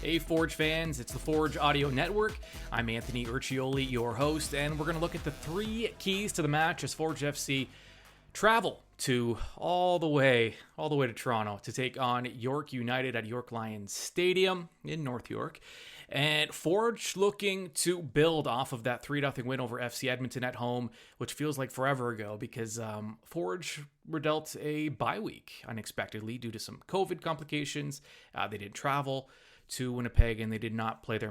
Hey Forge fans, it's the Forge Audio Network. I'm Anthony Urciuoli, your host, and we're going to look at the 3 keys to the match as Forge FC travel to all the way to Toronto to take on York United at York Lions Stadium in North York. And Forge looking to build off of that 3-0 win over FC Edmonton at home, which feels like forever ago because Forge were dealt a bye week unexpectedly due to some COVID complications. They didn't travel to Winnipeg and they did not play their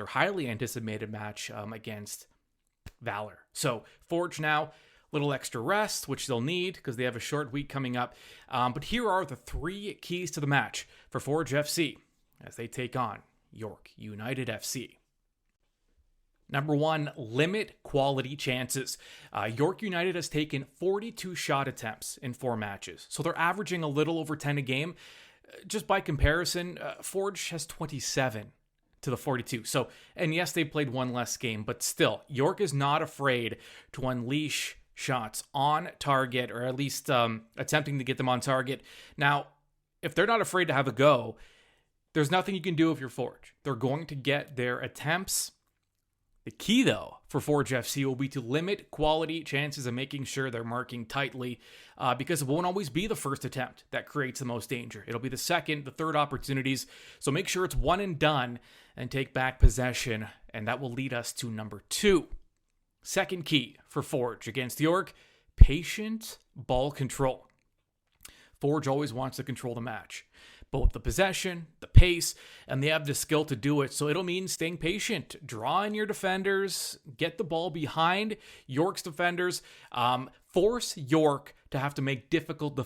highly anticipated match against Valor. So Forge now, little extra rest, which they'll need because they have a short week coming up. But here are the 3 keys to the match for Forge FC as they take on York United FC. Number 1, limit quality chances. York United has taken 42 shot attempts in 4 matches, so they're averaging a little over 10 a game. Just by comparison, Forge has 27 to the 42. So, and yes, they played 1 less game, but still, York is not afraid to unleash shots on target, or at least attempting to get them on target. Now, if they're not afraid to have a go, there's nothing you can do if you're Forge. They're going to get their attempts. The key, though, for Forge FC will be to limit quality chances and making sure they're marking tightly because it won't always be the first attempt that creates the most danger. It'll be the second, the third opportunities. So make sure it's one and done and take back possession, and that will lead us to number 2. Second key for Forge against York, patient ball control. Forge always wants to control the match, both the possession, the pace, and they have the skill to do it. So it'll mean staying patient, draw in your defenders, get the ball behind York's defenders, force York to have to make difficult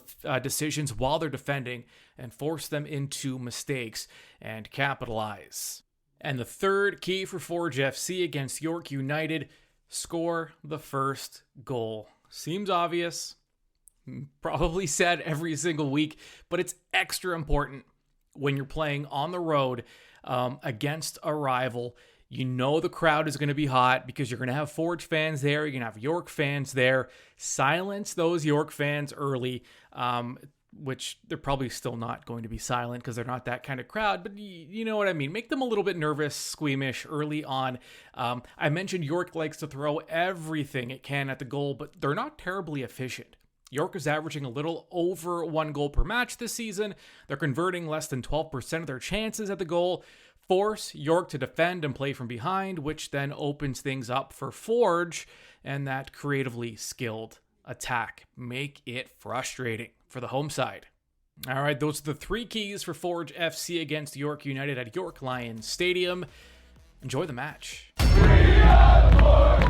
decisions while they're defending and force them into mistakes and capitalize. And the third key for Forge FC against York United, score the first goal. Seems obvious, probably said every single week, but it's extra important when you're playing on the road against a rival. You know the crowd is going to be hot because you're going to have Forge fans there. You're going to have York fans there. Silence those York fans early, which they're probably still not going to be silent because they're not that kind of crowd, but you know what I mean. Make them a little bit nervous, squeamish early on. I mentioned York likes to throw everything it can at the goal, but they're not terribly efficient. York is averaging a little over 1 goal per match this season. They're converting less than 12% of their chances at the goal. Force York to defend and play from behind, which then opens things up for Forge and that creatively skilled attack. Make it frustrating for the home side. All right, those are the 3 keys for Forge FC against York United at York Lions Stadium. Enjoy the match. We are Forge,